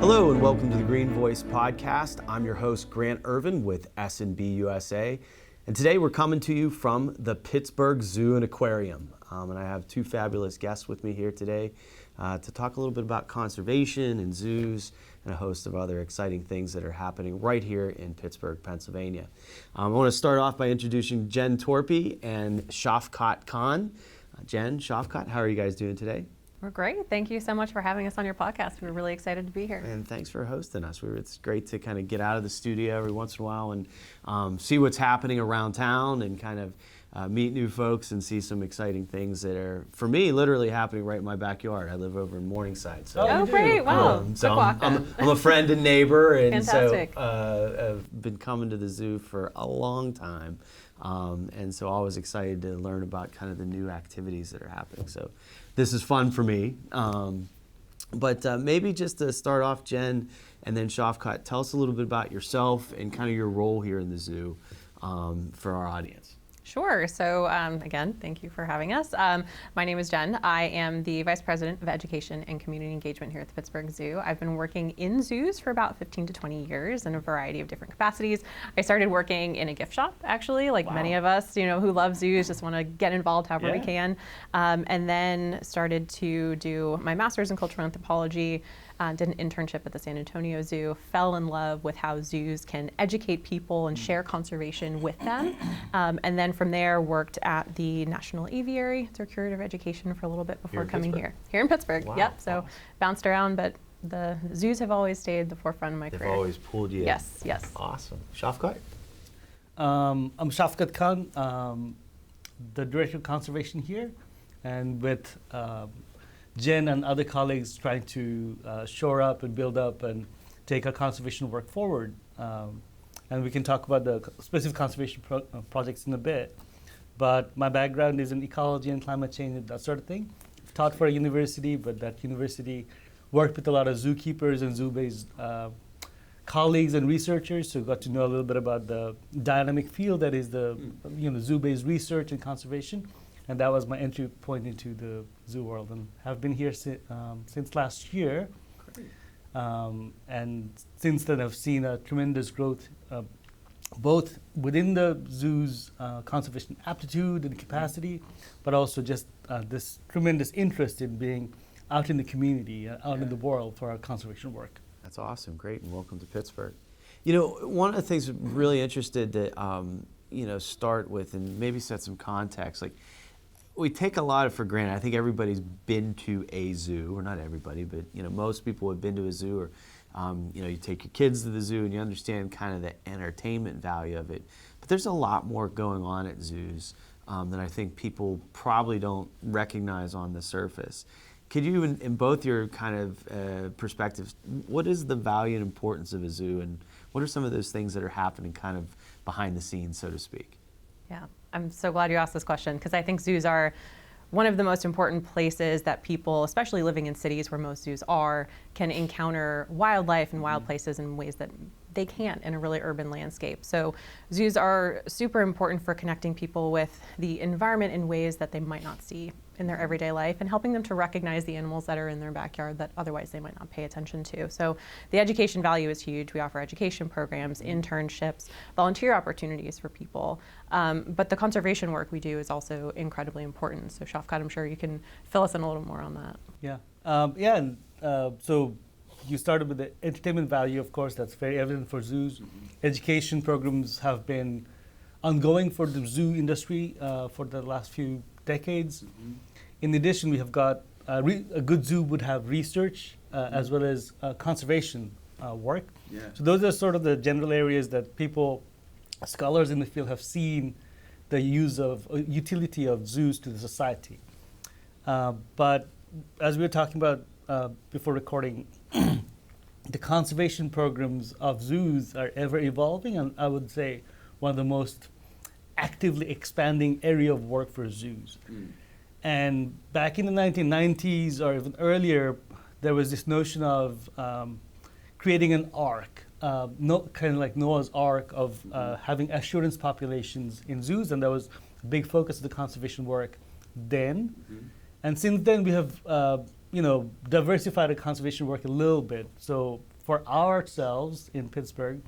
Hello and welcome to the Green Voice podcast. I'm your host, Grant Ervin with S&B USA. And today we're coming to you from the Pittsburgh Zoo and Aquarium. And I have two fabulous guests with me here today to talk a little bit about conservation and zoos and a host of other exciting things that are happening right here in Pittsburgh, Pennsylvania. I want to start off by introducing Jenn Torpie and Shafkat Khan. Jenn, Shafkat, how are you guys doing today? We're great. Thank you so much for having us on your podcast. We're really excited to be here. And thanks for hosting us. It's great to kind of get out of the studio every once in a while and see what's happening around town and kind of meet new folks and see some exciting things that are, for me, literally happening right in my backyard. I live over in Morningside. So, oh, great. Wow. So I'm a friend and neighbor. And fantastic. So I've been coming to the zoo for a long time. And so I was excited to learn about kind of the new activities that are happening. So this is fun for me. But maybe just to start off, Jenn, and then Shafkat, tell us a little bit about yourself and kind of your role here in the zoo for our audience. Sure. So again, thank you for having us. My name is Jenn. I am the Vice President of Education and Community Engagement here at the Pittsburgh Zoo. I've been working in zoos for about 15 to 20 years in a variety of different capacities. I started working in a gift shop, actually, like many of us, who love zoos, just want to get involved however we can. And then started to do my master's in cultural anthropology. Did an internship at the San Antonio Zoo, fell in love with how zoos can educate people and share conservation with them. And then from there worked at the National Aviary, as our curator of education for a little bit before coming here. Here in Pittsburgh, yep. So bounced around, but the zoos have always stayed the forefront of my career. They've always pulled you in. Yes, yes. Awesome. Shafkat? I'm Shafkat Khan, the Director of Conservation here, and with Jenn and other colleagues trying to shore up and build up and take our conservation work forward. And we can talk about the specific conservation projects in a bit. But my background is in ecology and climate change and that sort of thing. Taught for a university, but that university worked with a lot of zookeepers and zoo-based colleagues and researchers, so got to know a little bit about the dynamic field that is the zoo-based research and conservation. And that was my entry point into the zoo world, and have been here since last year. Great. And since then, I've seen a tremendous growth, both within the zoo's conservation aptitude and capacity, but also just this tremendous interest in being out in the community, out in the world for our conservation work. That's awesome. Great, and welcome to Pittsburgh. One of the things I'm really interested to start with and maybe set some context, we take a lot for granted. I think everybody's been to a zoo, or not everybody, but most people have been to a zoo, or you take your kids to the zoo and you understand kind of the entertainment value of it. But there's a lot more going on at zoos that I think people probably don't recognize on the surface. Could you, in both your kind of perspectives, what is the value and importance of a zoo, and what are some of those things that are happening kind of behind the scenes, so to speak? Yeah, I'm so glad you asked this question, because I think zoos are one of the most important places that people, especially living in cities where most zoos are, can encounter wildlife and wild places in ways that they can't in a really urban landscape. So zoos are super important for connecting people with the environment in ways that they might not see in their everyday life, and helping them to recognize the animals that are in their backyard that otherwise they might not pay attention to. So the education value is huge. We offer education programs, internships, volunteer opportunities for people. But the conservation work we do is also incredibly important. So Shafkat, I'm sure you can fill us in a little more on that. Yeah, so you started with the entertainment value, of course, that's very evident for zoos. Education programs have been ongoing for the zoo industry for the last few decades. In addition, we have got a good zoo would have research as well as conservation work. Yeah. So those are sort of the general areas that people, scholars in the field, have seen the utility of zoos to the society. But as we were talking about before recording, the conservation programs of zoos are ever evolving, and I would say one of the most actively expanding area of work for zoos. And back in the 1990s or even earlier, there was this notion of creating an ark, kind of like Noah's Ark of having assurance populations in zoos, and that was a big focus of the conservation work then. And since then, we have diversified the conservation work a little bit. So for ourselves in Pittsburgh,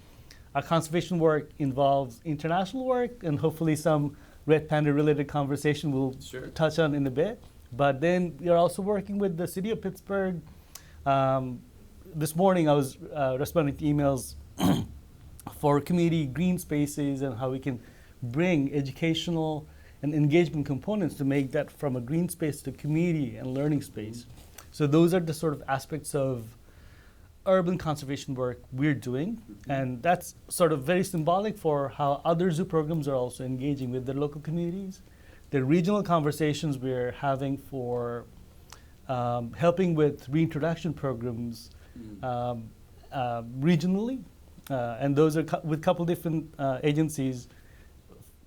our conservation work involves international work, and hopefully some Red Panda related conversation we'll touch on in a bit. But then we are also working with the city of Pittsburgh. This morning I was responding to emails for community green spaces and how we can bring educational and engagement components to make that from a green space to community and learning space. So those are the sort of aspects of urban conservation work we're doing, and that's sort of very symbolic for how other zoo programs are also engaging with their local communities. The regional conversations we're having for helping with reintroduction programs regionally, and those are with a couple different agencies.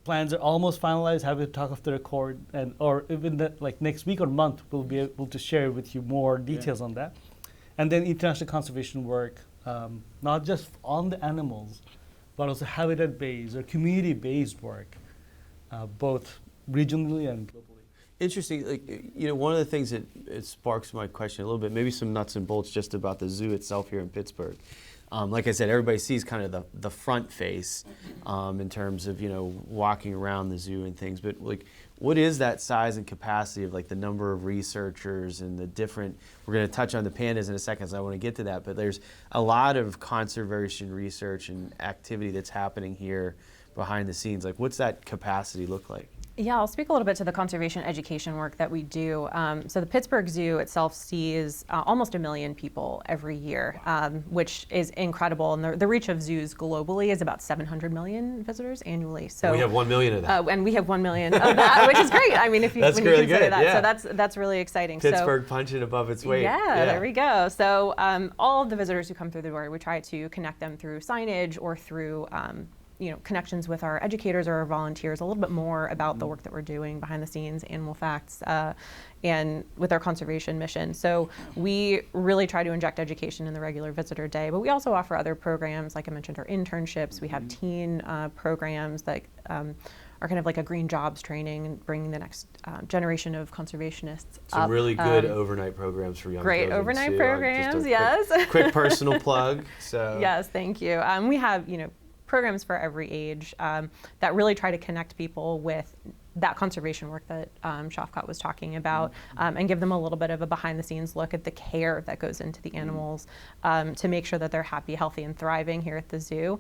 Plans are almost finalized, have to talk off the record, and or even like next week or month, we'll be able to share with you more details on that. And then international conservation work, not just on the animals, but also habitat-based or community-based work, both regionally and globally. Interesting. Like, you know, one of the things that it sparks my question a little bit, maybe some nuts and bolts just about the zoo itself here in Pittsburgh. Like I said, everybody sees kind of the front face in terms of, you know, walking around the zoo and things. But like, what is that size and capacity of like the number of researchers and the different? We're going to touch on the pandas in a second, so I want to get to that. But there's a lot of conservation research and activity that's happening here behind the scenes. Like, what's that capacity look like? Yeah, I'll speak a little bit to the conservation education work that we do. So the Pittsburgh Zoo itself sees almost 1 million people every year, which is incredible. And the reach of zoos globally is about 700 million visitors annually. So we have 1 million of that. And we have 1 million of that, which is great. I mean, if you, when you really consider good, that, yeah. so that's really exciting. Pittsburgh punching above its weight. Yeah, there we go. So all of the visitors who come through the door, we try to connect them through signage or through connections with our educators or our volunteers, a little bit more about the work that we're doing behind the scenes, animal facts, and with our conservation mission. So we really try to inject education in the regular visitor day, but we also offer other programs, like I mentioned, our internships. We have teen programs that are kind of like a green jobs training and bringing the next generation of conservationists Some up. really good overnight programs for young Great children, overnight too. programs, Just a yes. Quick personal plug. So Yes, thank you. We have, programs for every age that really try to connect people with that conservation work that Shafkat was talking about, and give them a little bit of a behind-the-scenes look at the care that goes into the animals to make sure that they're happy, healthy, and thriving here at the zoo.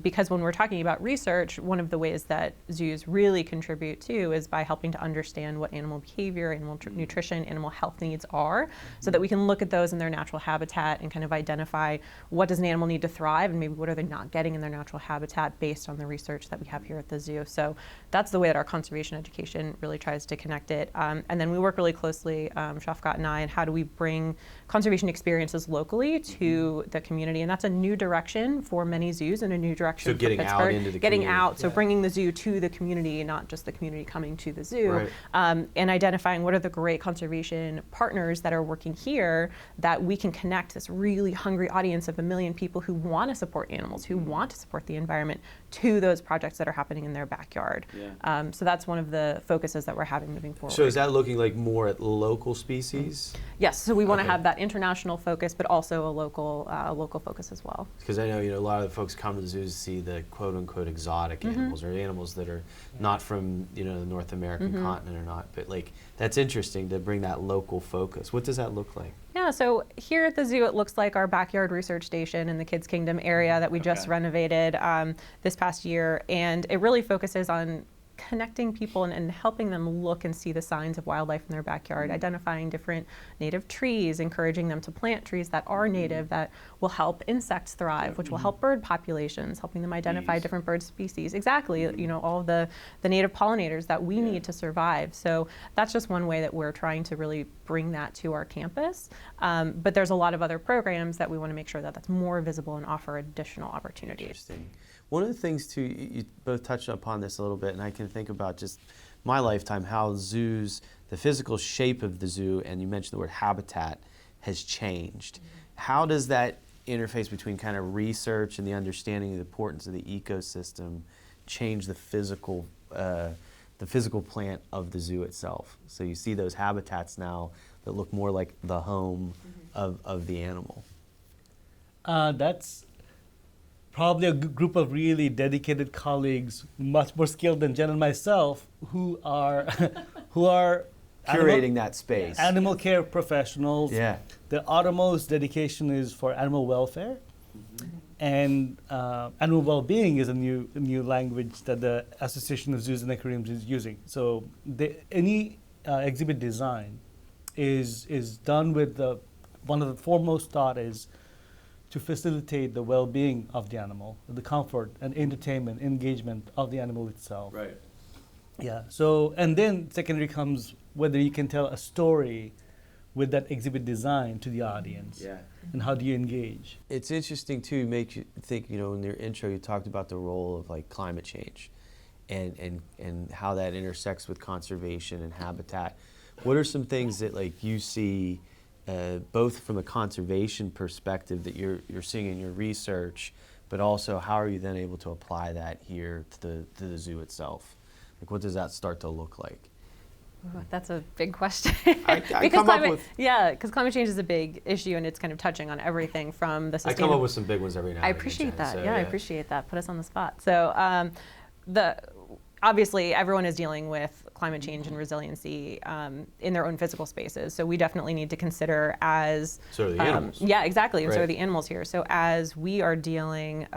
Because when we're talking about research, one of the ways that zoos really contribute to is by helping to understand what animal behavior, animal nutrition, animal health needs are, so that we can look at those in their natural habitat and kind of identify what does an animal need to thrive and maybe what are they not getting in their natural habitat based on the research that we have here at the zoo. So that's the way that our conservation education really tries to connect it. And then we work really closely, Shafkat and I, and how do we bring conservation experiences locally to the community. And that's a new direction for many zoos and a new direction So for getting Pittsburgh. out into the Getting community. out, so bringing the zoo to the community, not just the community coming to the zoo. Right. And identifying what are the great conservation partners that are working here that we can connect this really hungry audience of 1 million people who want to support animals, who want to support the environment, to those projects that are happening in their backyard. Yeah. So that's one of the focuses that we're having moving forward. So is that looking like more at local species? Yes, so we want to Okay. have that international focus, but also a local focus as well. Because I know, a lot of the folks come to the zoos to see the quote-unquote exotic animals, or animals that are not from, the North American continent or not. But like, that's interesting to bring that local focus. What does that look like? Yeah, so here at the zoo, it looks like our backyard research station in the Kids Kingdom area that we just renovated this past year. And it really focuses on connecting people and helping them look and see the signs of wildlife in their backyard, identifying different native trees, encouraging them to plant trees that are native that will help insects thrive, which will help bird populations, helping them identify different bird species. Exactly, all of the native pollinators that we need to survive. So that's just one way that we're trying to really bring that to our campus. But there's a lot of other programs that we want to make sure that that's more visible and offer additional opportunities. Interesting. One of the things too, you both touched upon this a little bit, and I can think about just my lifetime, how zoos, the physical shape of the zoo, and you mentioned the word habitat, has changed. How does that interface between kind of research and the understanding of the importance of the ecosystem change the physical plant of the zoo itself? So you see those habitats now that look more like the home of the animal. That's probably a group of really dedicated colleagues, much more skilled than Jen and myself, who are who are Curating that space. animal care professionals. Yeah. Their uttermost dedication is for animal welfare, and animal well-being is a new language that the Association of Zoos and Aquariums is using. So any exhibit design is done with one of the foremost thought is to facilitate the well-being of the animal, the comfort and entertainment, engagement of the animal itself. Right. Yeah. So, and then secondary comes whether you can tell a story with that exhibit design to the audience. Yeah. And how do you engage? It's interesting too, make you think, in your intro you talked about the role of like climate change and how that intersects with conservation and habitat. What are some things that like you see both from a conservation perspective that you're seeing in your research, but also how are you then able to apply that here to the zoo itself? Like what does that start to look like? Ooh, that's a big question. I come up with. Yeah, because climate change is a big issue, and it's kind of touching on everything from the I come up with some big ones every now and I again, appreciate Jen, that. so, I appreciate that. Put us on the spot. So, obviously, everyone is dealing with climate change and resiliency in their own physical spaces. So we definitely need to consider as So are the animals. Yeah, exactly. And so Right. are the animals here. So as we are dealing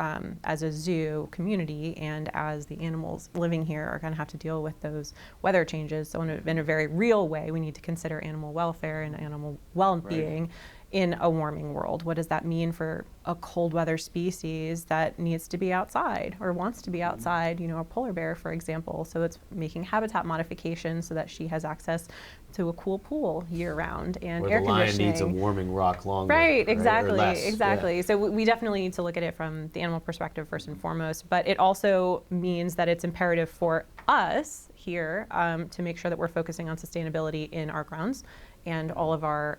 as a zoo community and as the animals living here are going to have to deal with those weather changes. So in a very real way, we need to consider animal welfare and animal well-being. In a warming world. What does that mean for a cold weather species that needs to be outside or wants to be outside, a polar bear, for example. So it's making habitat modifications so that she has access to a cool pool year round and Or air the lion conditioning. needs a warming rock longer. Right, Or exactly, less, yeah. exactly. So we definitely need to look at it from the animal perspective first and foremost, but it also means that it's imperative for us here to make sure that we're focusing on sustainability in our grounds and all of our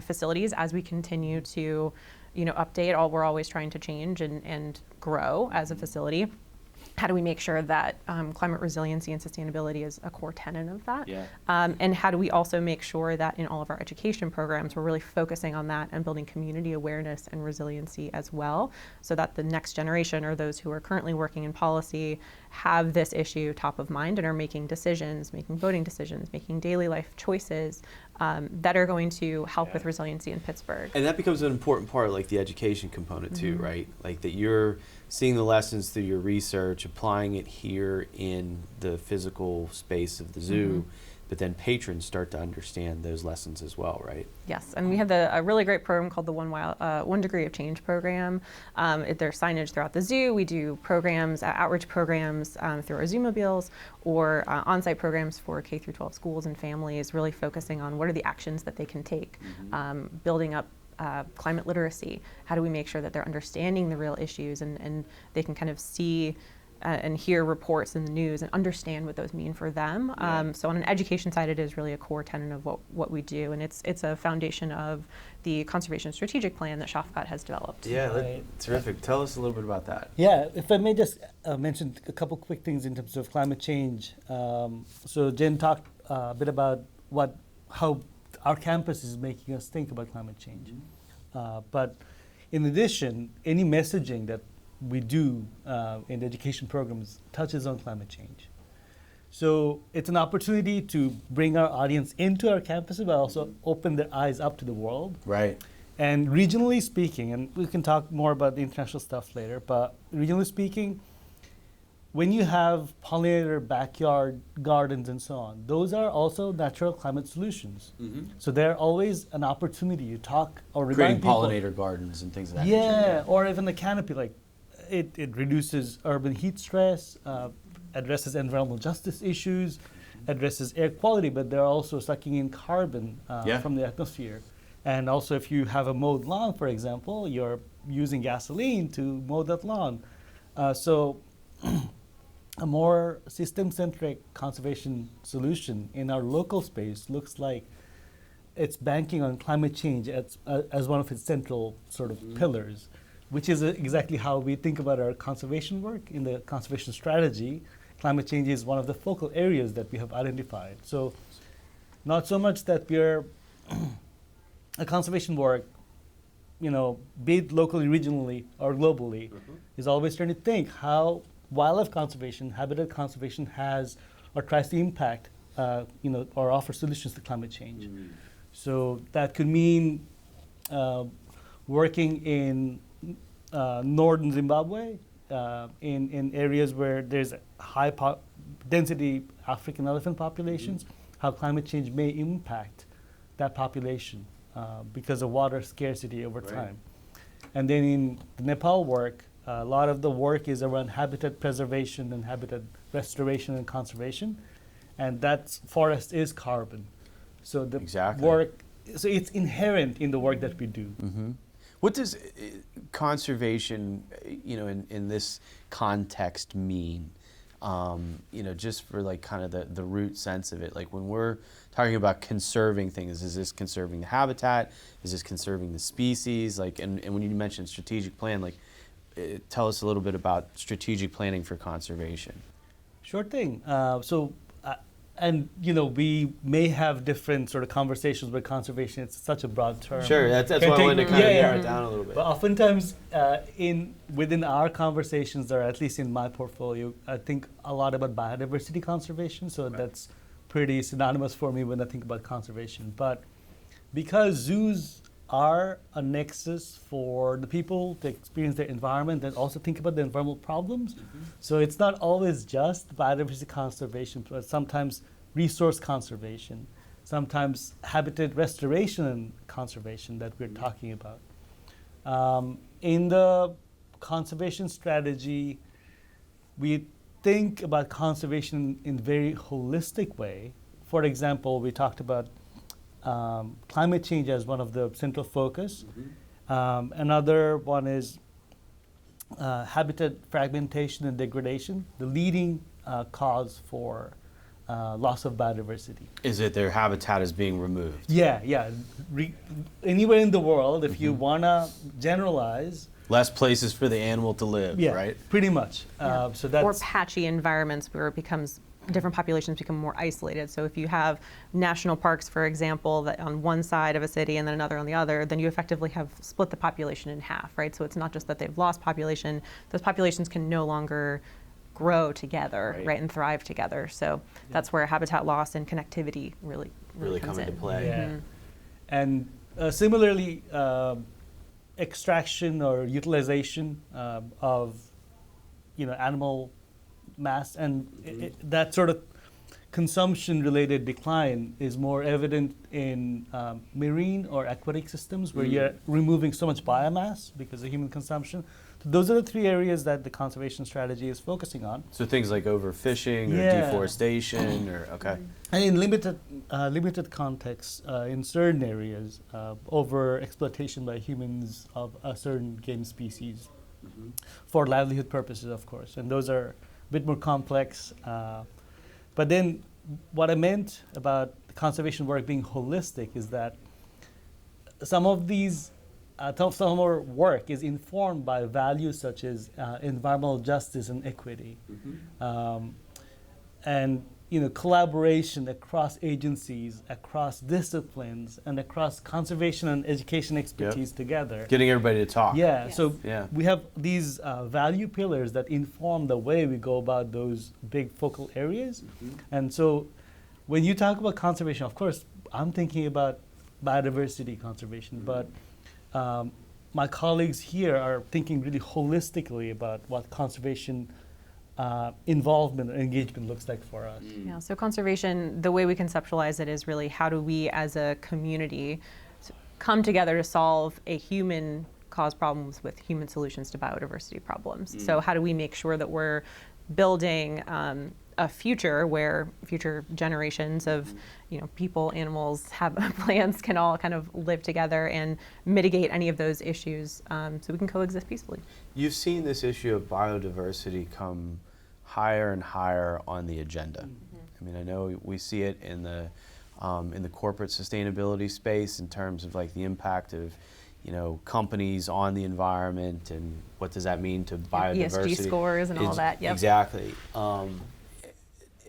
facilities as we continue to, update. We're always trying to change and grow as a facility. How do we make sure that climate resiliency and sustainability is a core tenet of that? Yeah. And how do we also make sure that in all of our education programs, we're really focusing on that and building community awareness and resiliency as well, so that the next generation or those who are currently working in policy have this issue top of mind and are making decisions, making voting decisions, making daily life choices that are going to help with resiliency in Pittsburgh. And that becomes an important part of like the education component too, right? Like that you're seeing the lessons through your research, applying it here in the physical space of the zoo, but then patrons start to understand those lessons as well, right? Yes, and we have a really great program called the 1 Degree of Change program. There's signage throughout the zoo. We do programs, outreach programs through our Zoomobiles, or on-site programs for K through 12 schools and families, really focusing on what are the actions that they can take, building up climate literacy. How do we make sure that they're understanding the real issues and they can kind of see and hear reports in the news and understand what those mean for them. So on an education side, it is really a core tenet of what we do, and it's a foundation of the conservation strategic plan that Shafkat has developed. Yeah, Right. terrific. Tell us a little bit about that. Yeah, if I may just mention a couple quick things in terms of climate change. So Jen talked a bit about how our campus is making us think about climate change. But in addition, any messaging that we do in the education programs touches on climate change. So it's an opportunity to bring our audience into our campuses, but also open their eyes up to the world. Right. And regionally speaking, and we can talk more about the international stuff later, but regionally speaking, when you have pollinator backyard gardens and so on, those are also natural climate solutions. So they're always an opportunity to talk or Creating remind people. pollinator gardens and things of that Yeah, nature. or even the canopy, like it reduces urban heat stress, addresses environmental justice issues, addresses air quality, but they're also sucking in carbon from the atmosphere. And also, if you have a mowed lawn, for example, you're using gasoline to mow that lawn. So a more system-centric conservation solution in our local space looks like it's banking on climate change as one of its central sort of pillars, which is exactly how we think about our conservation work in the conservation strategy. Climate change is one of the focal areas that we have identified. So not so much that we're a conservation work be it locally, regionally, or globally, is always trying to think how wildlife conservation, habitat conservation has or tries to impact, or offer solutions to climate change. So that could mean working in northern Zimbabwe, in areas where there's high density African elephant populations, how climate change may impact that population because of water scarcity over time. And then in the Nepal work, a lot of the work is around habitat preservation and habitat restoration and conservation, and that forest is carbon. So the work, so it's inherent in the work that we do. What does conservation, in this context mean? Just for like kind of the root sense of it. Like when we're talking about conserving things, is this conserving the habitat? Is this conserving the species? Like, and when you mentioned strategic plan, like, tell us a little bit about strategic planning for conservation. Sure thing. We may have different sort of conversations with conservation. It's such a broad term. Sure, that's why I wanted to kind of narrow it down a little bit. But oftentimes, within our conversations, or at least in my portfolio, I think a lot about biodiversity conservation. So that's pretty synonymous for me when I think about conservation. But because zoos are a nexus for the people to experience their environment and also think about the environmental problems. So it's not always just biodiversity conservation, but sometimes resource conservation, sometimes habitat restoration and conservation that we're talking about. In the conservation strategy, we think about conservation in a very holistic way. For example, we talked about climate change as one of the central focus. Another one is habitat fragmentation and degradation, the leading cause for loss of biodiversity. Is it their habitat is being removed? Yeah. Anywhere in the world, if you want to generalize, less places for the animal to live, right? Pretty much. So that's or patchy environments where it becomes different populations become more isolated. So if you have national parks, for example, that on one side of a city and then another on the other, then you effectively have split the population in half, right? So it's not just that they've lost population; those populations can no longer grow together, right, and thrive together. So that's where habitat loss and connectivity really come into play. Yeah. And similarly, extraction or utilization of animal mass and that sort of consumption-related decline is more evident in marine or aquatic systems where you're removing so much biomass because of human consumption. So those are the three areas that the conservation strategy is focusing on. So things like overfishing or deforestation or, And in limited contexts, in certain areas, over-exploitation by humans of a certain game species for livelihood purposes, of course. And those are bit more complex. But then what I meant about conservation work being holistic is that some of our work is informed by values such as environmental justice and equity. And collaboration across agencies, across disciplines, and across conservation and education expertise together. Getting everybody to talk. We have these value pillars that inform the way we go about those big focal areas. And so when you talk about conservation, of course, I'm thinking about biodiversity conservation, but my colleagues here are thinking really holistically about what conservation involvement and engagement looks like for us. Yeah, so conservation, the way we conceptualize it is really how do we as a community come together to solve a human cause problems with human solutions to biodiversity problems. So how do we make sure that we're building a future where future generations of people, animals, plants can all kind of live together and mitigate any of those issues so we can coexist peacefully. You've seen this issue of biodiversity come higher and higher on the agenda. I mean, I know we see it in the corporate sustainability space in terms of like the impact of companies on the environment and what does that mean to biodiversity. ESG scores and all that. Yep. Exactly.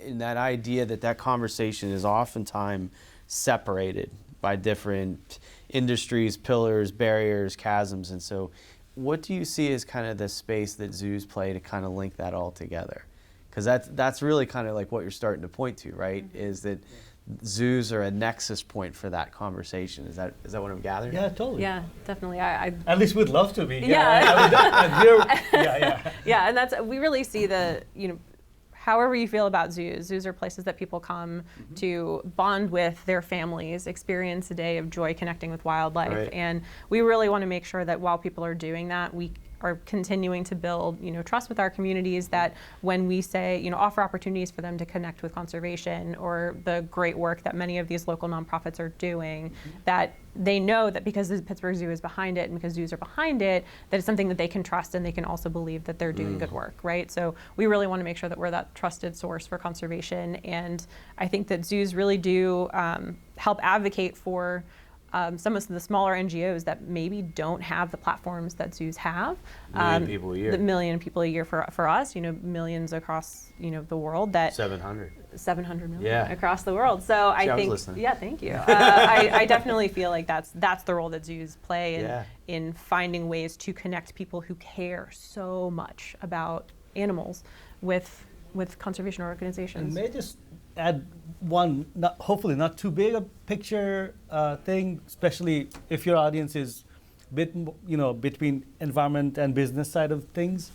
In that idea that conversation is oftentimes separated by different industries, pillars, barriers, chasms, and so what do you see as kind of the space that zoos play to kind of link that all together? Because that's really kind of like what you're starting to point to, right? Is that zoos are a nexus point for that conversation. Is that what I'm gathering? Yeah, totally. Yeah, definitely. I At least we'd love to be. Yeah. Yeah. Yeah, and we really see however you feel about zoos. Zoos are places that people come to bond with their families, experience a day of joy connecting with wildlife. Right. And we really want to make sure that while people are doing that, we are continuing to build, trust with our communities, that when we say, offer opportunities for them to connect with conservation or the great work that many of these local nonprofits are doing, that they know that because the Pittsburgh Zoo is behind it and because zoos are behind it, that it's something that they can trust and they can also believe that they're doing good work, right? So we really want to make sure that we're that trusted source for conservation. And I think that zoos really do help advocate for some of the smaller NGOs that maybe don't have the platforms that zoos have. Million people a year. The million people a year for us, millions across, the world. That 700. 700 million Yeah. across the world. So I I was think, listening. yeah, thank you. I definitely feel like that's the role that zoos play in finding ways to connect people who care so much about animals with conservation organizations. And may I just add one, hopefully not too big a picture thing, especially if your audience is between environment and business side of things.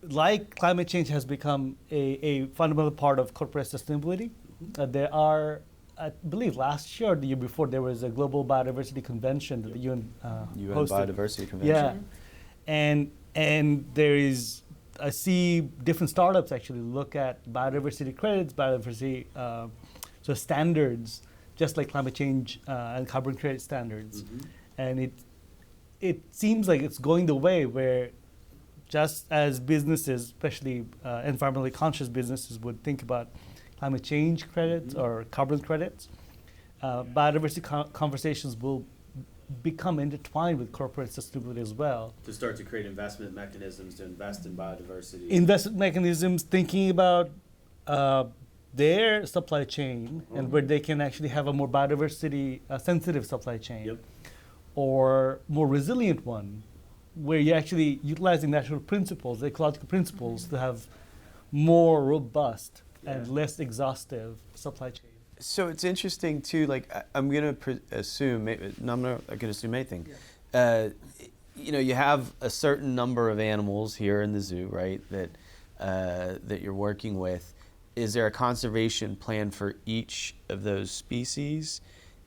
Like climate change has become a fundamental part of corporate sustainability. There are, I believe last year or the year before, there was a global biodiversity convention that the UN hosted. Biodiversity Convention. Yeah, and there is, I see different startups actually look at biodiversity credits, biodiversity standards, just like climate change and carbon credit standards. And it seems like it's going the way where just as businesses, especially environmentally conscious businesses, would think about climate change credits or carbon credits, biodiversity conversations will become intertwined with corporate sustainability as well. To start to create investment mechanisms to invest in biodiversity. Investment mechanisms, thinking about their supply chain and where they can actually have a more biodiversity sensitive supply chain, or more resilient one, where you're actually utilizing natural principles, ecological principles, to have more robust and less exhaustive supply chain. So it's interesting too. Like I'm gonna assume, no, I'm not gonna assume anything. You have a certain number of animals here in the zoo, right? That you're working with. Is there a conservation plan for each of those species?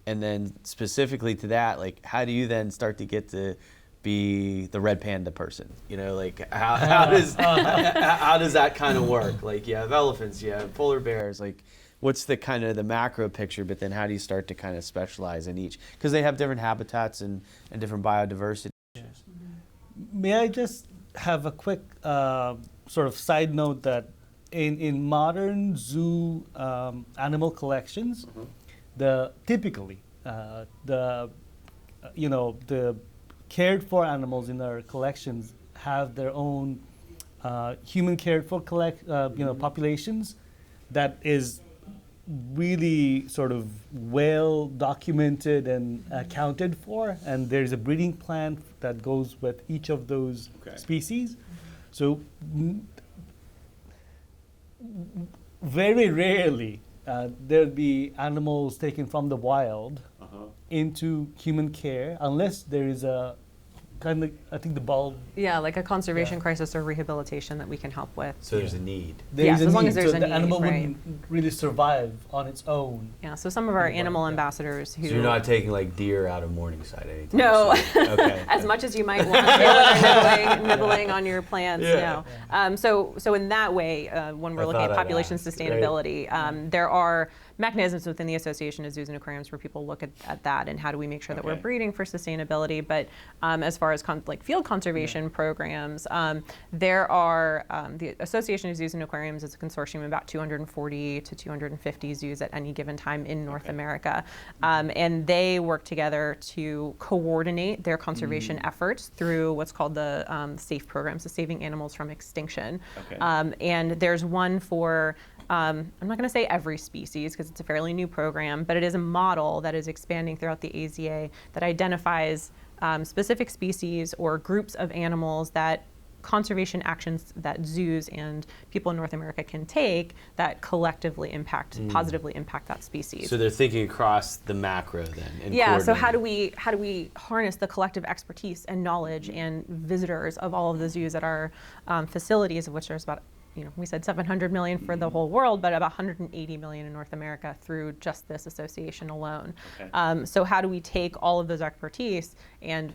And then specifically to that, like how do you then start to get to be the red panda person? How does that kind of work? Like you have elephants, you have polar bears, like. What's the kind of the macro picture, but then how do you start to kind of specialize in each? Because they have different habitats and different biodiversity. Yes. May I just have a quick sort of side note that in modern zoo animal collections, the cared for animals in our collections have their own human cared for populations that is really sort of well documented and accounted for, and there's a breeding plan that goes with each of those species. So very rarely there'll be animals taken from the wild into human care unless there is a kind of, I think the bulb. Yeah, like a conservation crisis or rehabilitation that we can help with. So there's a need. Yes, as long as there's a the need, animal right. wouldn't really survive on its own. Yeah, so some of our animal ambassadors who... So you're not taking like deer out of Morningside anytime No, soon. Okay. as much as you might want, nibbling on your plants, no. So in that way, when we're looking at population sustainability, there are mechanisms within the Association of Zoos and Aquariums where people look at that and how do we make sure that we're breeding for sustainability. But as far as field conservation programs, there are the Association of Zoos and Aquariums is a consortium of about 240 to 250 zoos at any given time in North America, and they work together to coordinate their conservation efforts through what's called the SAFE programs, the Saving Animals from Extinction. And there's one for I'm not going to say every species because it's a fairly new program, but it is a model that is expanding throughout the AZA that identifies specific species or groups of animals that conservation actions that zoos and people in North America can take that collectively positively impact that species. So they're thinking across the macro then. And yeah. So how do we harness the collective expertise and knowledge and visitors of all of the zoos at our facilities, of which there's about, we said 700 million for the whole world, but about 180 million in North America through just this association alone. Okay. So how do we take all of those expertise and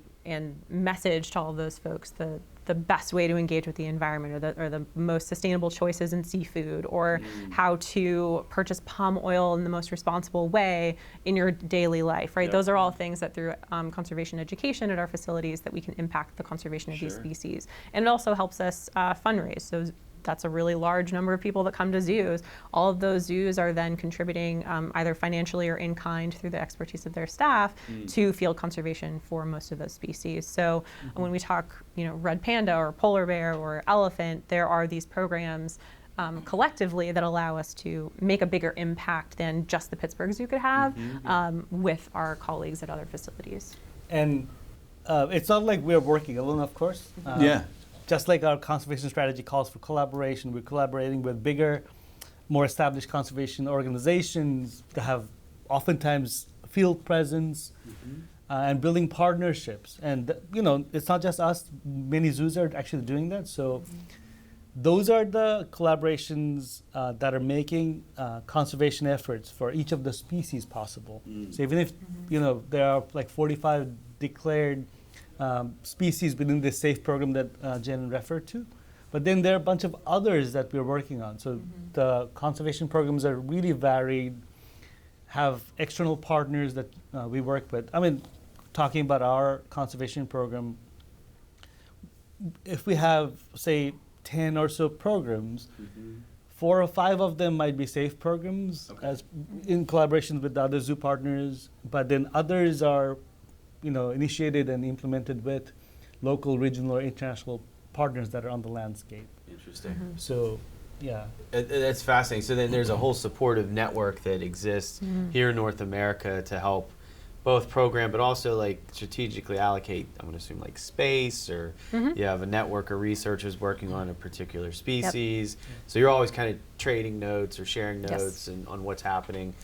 message to all of those folks the best way to engage with the environment, or the most sustainable choices in seafood, or how to purchase palm oil in the most responsible way in your daily life, right? Yep. Those are all things that through conservation education at our facilities that we can impact the conservation of these species. And it also helps us fundraise. So that's a really large number of people that come to zoos. All of those zoos are then contributing either financially or in kind through the expertise of their staff to field conservation for most of those species. So when we talk, red panda or polar bear or elephant, there are these programs collectively that allow us to make a bigger impact than just the Pittsburgh Zoo could have with our colleagues at other facilities. And it's not like we're working alone, of course. Just like our conservation strategy calls for collaboration, we're collaborating with bigger, more established conservation organizations that have oftentimes field presence and building partnerships. And it's not just us, many zoos are actually doing that. So those are the collaborations that are making conservation efforts for each of the species possible. So even if there are like 45 declared species within this SAFE program that Jenn referred to, but then there are a bunch of others that we're working on. So the conservation programs are really varied, have external partners that we work with. I mean, talking about our conservation program, if we have, say, 10 or so programs, 4 or 5 of them might be SAFE programs as in collaboration with the other zoo partners, but then others are initiated and implemented with local, regional, or international partners that are on the landscape. Interesting. So, yeah. That's fascinating. So then there's a whole supportive network that exists here in North America to help both program, but also like strategically allocate, I'm going to assume like space, or you have a network of researchers working on a particular species. So you're always kind of trading notes or sharing notes and on what's happening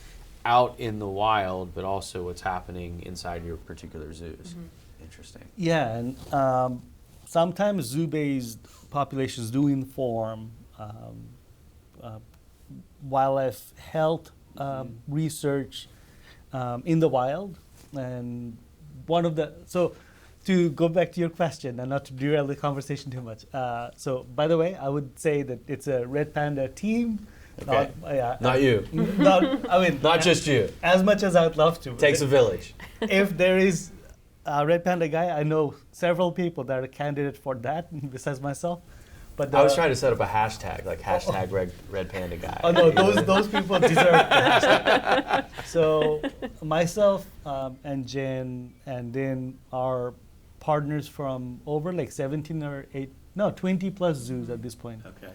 out in the wild, but also what's happening inside your particular zoos. Interesting. Yeah, and sometimes zoo-based populations do inform wildlife health research in the wild. And so to go back to your question and not to derail the conversation too much. So by the way, I would say that it's a Red Panda team. Okay. Not you. Not just you. As much as I'd love to. Takes a village. If there is a Red Panda guy, I know several people that are candidate for that besides myself. But I was trying to set up a hashtag, like hashtag Red Panda guy. Oh no, those people deserve the hashtag. So myself and Jenn and then our partners from over like 20 plus zoos at this point. Okay.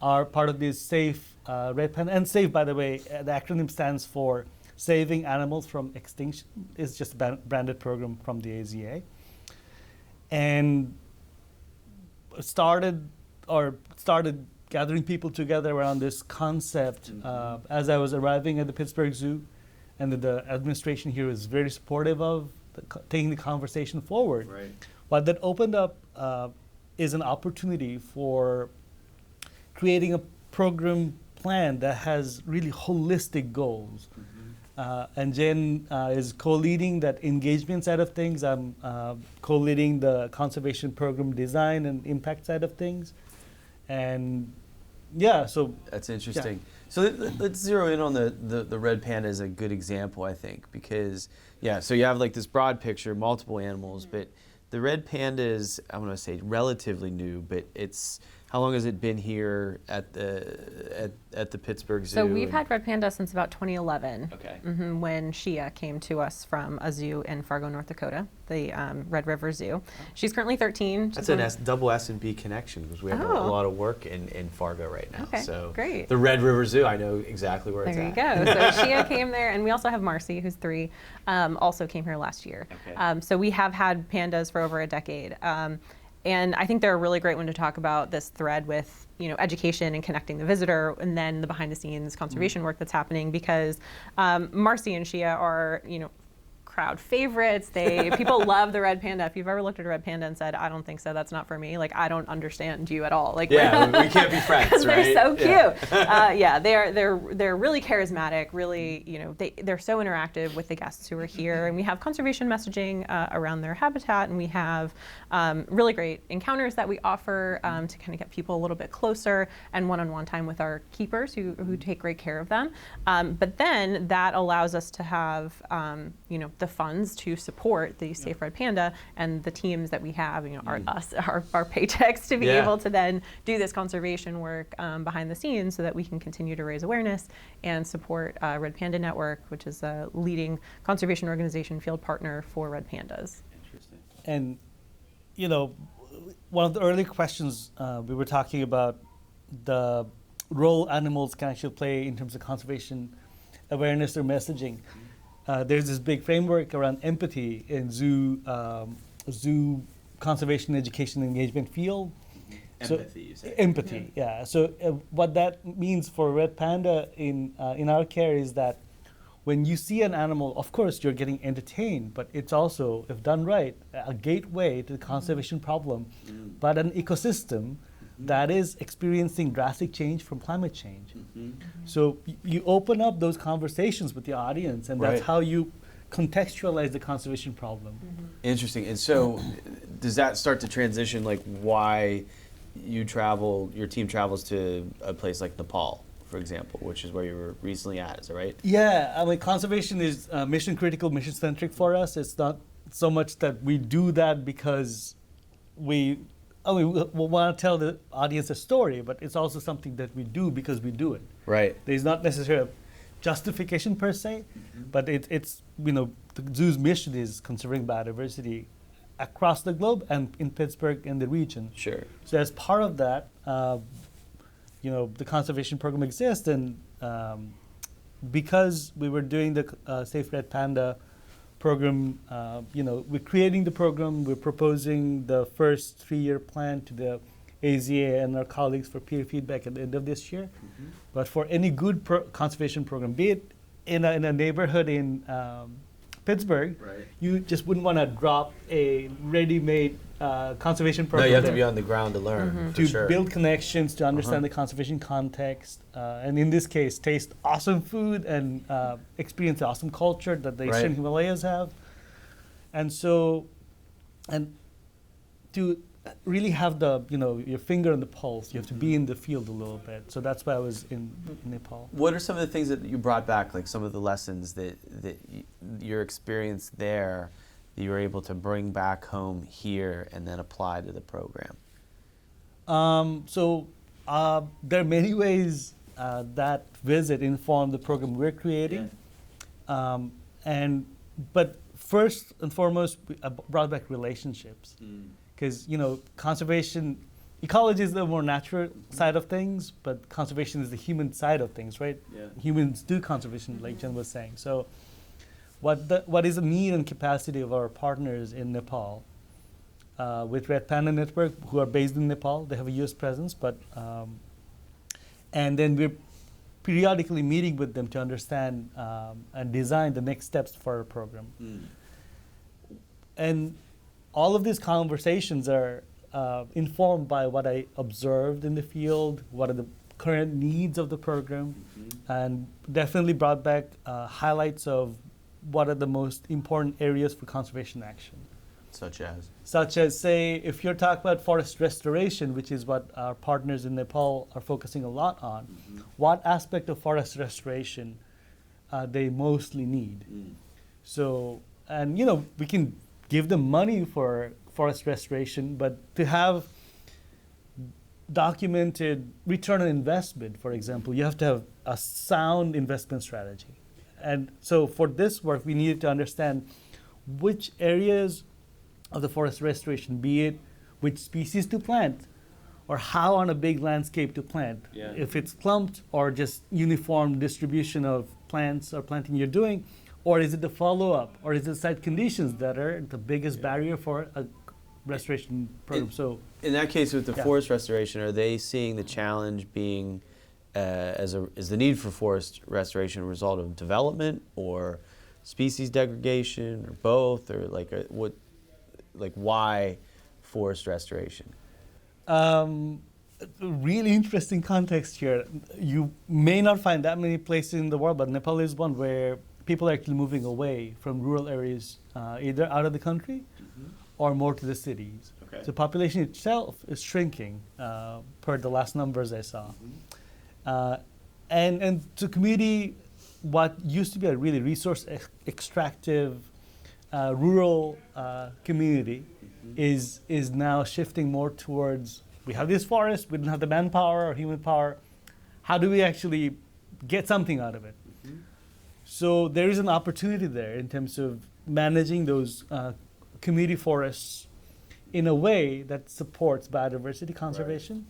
Are part of this SAFE Red Panda. And SAFE, by the way, the acronym stands for Saving Animals from Extinction. It's just a branded program from the AZA. And started gathering people together around this concept as I was arriving at the Pittsburgh Zoo, and the administration here was very supportive of taking the conversation forward. Right. What that opened up is an opportunity for creating a program plan that has really holistic goals. And Jenn is co-leading that engagement side of things. I'm co-leading the conservation program design and impact side of things. And yeah, so. That's interesting. So let's zero in on the red panda as a good example, I think, because, so you have like this broad picture, multiple animals, but the red panda is, I'm going to say, relatively new, but it's How long has it been here at the Pittsburgh Zoo? So we've had Red Panda since about 2011. Okay. When Shia came to us from a zoo in Fargo, North Dakota, the Red River Zoo. She's currently 13. That's a double S&B connection because we have a lot of work in Fargo right now. Okay, so great. The Red River Zoo, I know exactly where it's at. There you go. So Shia came there, and we also have Marcy, who's 3, also came here last year. Okay. So we have had pandas for over a decade. And I think they're a really great one to talk about this thread with, education and connecting the visitor, and then the behind the scenes conservation work that's happening, because Marcy and Shia are, crowd favorites. People love the red panda. If you've ever looked at a red panda and said, "I don't think so, that's not for me," like, I don't understand you at all. Like, yeah, we can't be friends, right? They're so cute. Yeah, they're really charismatic. Really, they're so interactive with the guests who are here, and we have conservation messaging around their habitat, and we have really great encounters that we offer to kind of get people a little bit closer, and one-on-one time with our keepers who take great care of them. But then that allows us to have the funds to support the Safe Red Panda and the teams that we have, our paychecks to be able to then do this conservation work behind the scenes, so that we can continue to raise awareness and support Red Panda Network, which is a leading conservation organization field partner for red pandas. Interesting. And, one of the early questions we were talking about the role animals can actually play in terms of conservation awareness or messaging. There's this big framework around empathy in zoo conservation, education, and engagement field. Empathy, you say? Empathy, yeah. So what that means for red panda in our care is that when you see an animal, of course you're getting entertained, but it's also, if done right, a gateway to the conservation problem, but an ecosystem that is experiencing drastic change from climate change. So you open up those conversations with the audience, and that's how you contextualize the conservation problem. Interesting. And so does that start to transition, like why your team travels to a place like Nepal, for example, which is where you were recently at, is that right? Yeah, I mean, conservation is mission critical, mission centric for us. It's not so much that we do that because we want to tell the audience a story, but it's also something that we do because we do it. Right. There's not necessarily a justification per se, but it's the zoo's mission is conserving biodiversity across the globe and in Pittsburgh and the region. Sure. So as part of that, the conservation program exists, and because we were doing the Safe Red Panda program, we're creating the program, we're proposing the first 3-year plan to the AZA and our colleagues for peer feedback at the end of this year. But for any good conservation program, be it in a neighborhood in Pittsburgh, you just wouldn't want to drop a ready-made conservation program. No, you have to be on the ground to learn, for to sure. build connections, to understand the conservation context, and in this case, taste awesome food and experience the awesome culture that the Eastern Himalayas have. And so, and to really have your finger on the pulse, you have to be in the field a little bit. So that's why I was in Nepal. What are some of the things that you brought back, like some of the lessons that your experience there that you were able to bring back home here and then apply to the program? There are many ways that visit inform the program we're creating. But first and foremost, I brought back relationships. Because, conservation, ecology is the more natural side of things, but conservation is the human side of things, right? Yeah. Humans do conservation, like Jenn was saying. So what is the need and capacity of our partners in Nepal with Red Panda Network, who are based in Nepal? They have a US presence, but and then we're periodically meeting with them to understand and design the next steps for our program. And all of these conversations are informed by what I observed in the field, what are the current needs of the program, and definitely brought back highlights of what are the most important areas for conservation action. Such as? Such as, say, if you're talking about forest restoration, which is what our partners in Nepal are focusing a lot on, what aspect of forest restoration they mostly need. So, and we can give them money for forest restoration, but to have documented return on investment, for example. You have to have a sound investment strategy. And so for this work, we needed to understand which areas of the forest restoration, be it which species to plant, or how on a big landscape to plant. Yeah. If it's clumped or just uniform distribution of plants or planting you're doing, or is it the follow-up, or is it site conditions that are the biggest barrier for a restoration program? So in that case, with the Yeah. forest restoration, are they seeing the challenge being is the need for forest restoration a result of development or species degradation or both, or why forest restoration? Really interesting context here. You may not find that many places in the world, but Nepal is one where people are actually moving away from rural areas, either out of the country or more to the cities. Okay. So population itself is shrinking, per the last numbers I saw. And to community, what used to be a really resource extractive rural community is now shifting more towards, we have this forest, we don't have the manpower or human power. How do we actually get something out of it? So there is an opportunity there in terms of managing those community forests in a way that supports biodiversity conservation.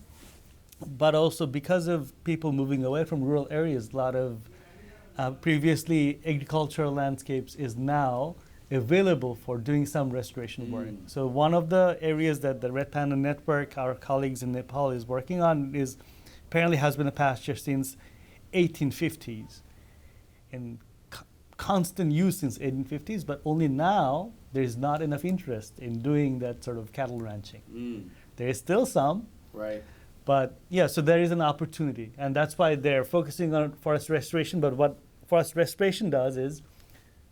But also because of people moving away from rural areas, a lot of previously agricultural landscapes is now available for doing some restoration work. So one of the areas that the Red Panda Network, our colleagues in Nepal, is working on is apparently has been a pasture since 1850s and constant use since 1850s, but only now there is not enough interest in doing that sort of cattle ranching. There is still some, Right. but yeah, so there is an opportunity, and that's why they're focusing on forest restoration. But what forest restoration does is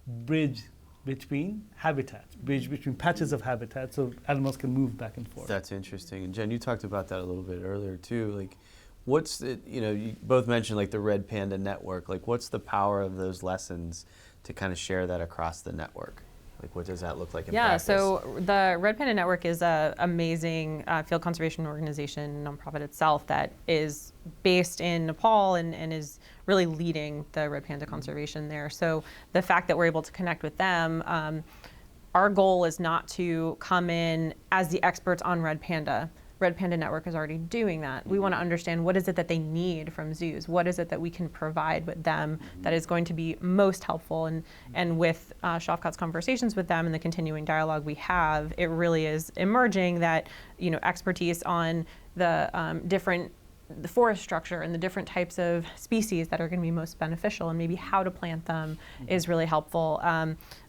bridge between habitats, bridge between patches of habitat, so animals can move back and forth. That's interesting. And Jen, you talked about that a little bit earlier too. Like, what's the, you both mentioned like the Red Panda Network. Like, what's the power of those lessons to kind of share that across the network? Like, what does that look like in practice? So the Red Panda Network is an amazing field conservation organization, nonprofit itself, that is based in Nepal and is really leading the Red Panda conservation there. So the fact that we're able to connect with them, our goal is not to come in as the experts on Red Panda. Red Panda Network is already doing that. We want to understand what is it that they need from zoos? What is it that we can provide with them that is going to be most helpful? And with Shafkat's conversations with them and the continuing dialogue we have, it really is emerging that expertise on the the forest structure and the different types of species that are going to be most beneficial and maybe how to plant them is really helpful.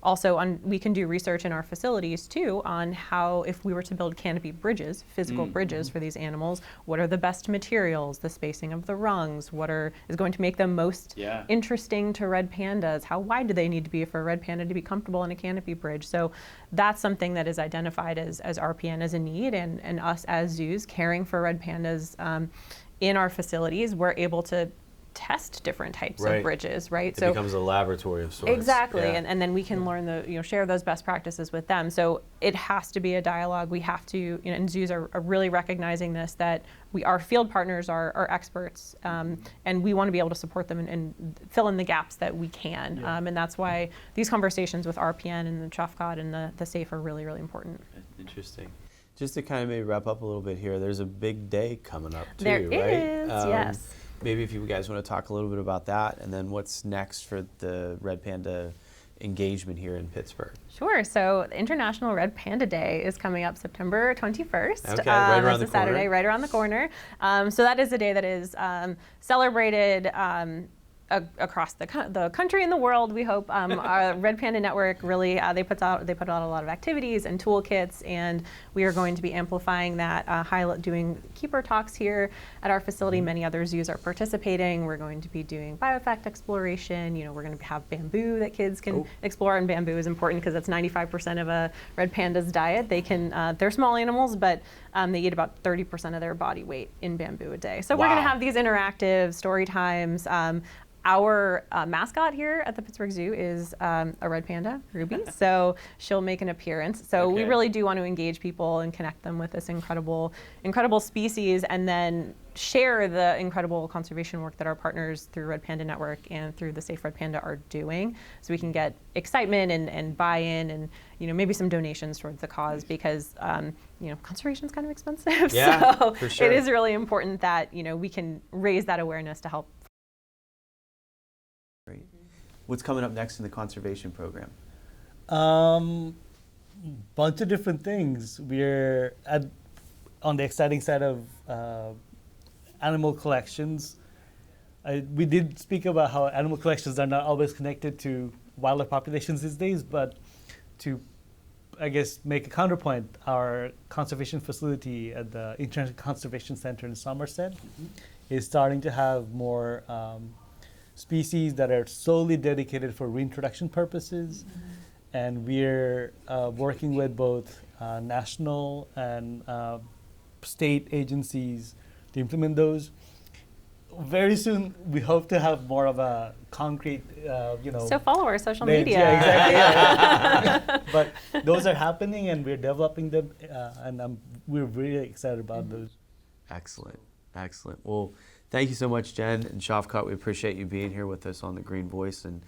Also, we can do research in our facilities too on how, if we were to build canopy bridges, physical bridges for these animals, what are the best materials, the spacing of the rungs, what is going to make them most interesting to red pandas, how wide do they need to be for a red panda to be comfortable in a canopy bridge. So that's something that is identified as RPN as a need, and us as zoos caring for red pandas in our facilities, we're able to test different types of bridges, right? It becomes a laboratory of sorts. Exactly, Yeah. and then we can learn share those best practices with them. So it has to be a dialogue. We have to, and zoos are really recognizing this, that our field partners are experts, and we want to be able to support them and fill in the gaps that we can. And that's why these conversations with RPN and the Shafkat and the SAFE are really, really important. Interesting. Just to kind of maybe wrap up a little bit here, there's a big day coming up too, There right? is, yes. Maybe if you guys want to talk a little bit about that, and then what's next for the Red Panda engagement here in Pittsburgh. Sure. So International Red Panda Day is coming up September 21st. Okay, right around the it's a Saturday, corner. right around the corner. So that is a day that is celebrated across the country and the world. We hope our Red Panda Network really they put out a lot of activities and toolkits, and we are going to be amplifying that, doing keeper talks here at our facility. Many other zoos are participating. We're going to be doing biofact exploration. We're going to have bamboo that kids can explore, and bamboo is important because it's 95% of a red panda's diet. They're small animals, but they eat about 30% of their body weight in bamboo a day. So we're going to have these interactive story times. our mascot here at the Pittsburgh Zoo is a red panda, Ruby. So she'll make an appearance. So we really do want to engage people and connect them with this incredible species, and then share the incredible conservation work that our partners through Red Panda Network and through the Safe Red Panda are doing, so we can get excitement and buy-in, and maybe some donations towards the cause, because conservation is kind of expensive. Yeah, so for sure. it is really important that we can raise that awareness to help. Great. What's coming up next in the conservation program? Bunch of different things. We're on the exciting side of animal collections. We did speak about how animal collections are not always connected to wildlife populations these days, but to, I guess, make a counterpoint, our conservation facility at the International Conservation Center in Somerset is starting to have more species that are solely dedicated for reintroduction purposes. And we're working with both national and state agencies to implement those. Very soon, we hope to have more of a concrete, So follow our social names. media. Yeah, exactly. But those are happening, and we're developing them, and we're really excited about those. Excellent, excellent. Well, thank you so much, Jenn and Shafkat. We appreciate you being here with us on the Green Voice and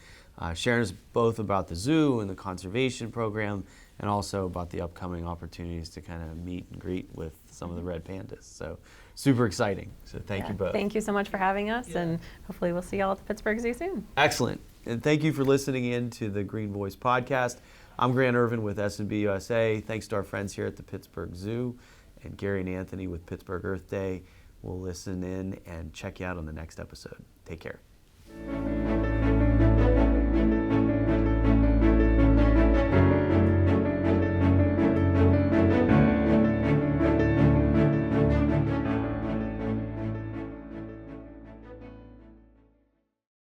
sharing us both about the zoo and the conservation program, and also about the upcoming opportunities to kind of meet and greet with some of the red pandas. So super exciting. So thank you both. Thank you so much for having us, and hopefully we'll see y'all at the Pittsburgh Zoo soon. Excellent. And thank you for listening in to the Green Voice podcast. I'm Grant Ervin with S&B USA. Thanks to our friends here at the Pittsburgh Zoo and Gary and Anthony with Pittsburgh Earth Day. We'll listen in and check you out on the next episode. Take care.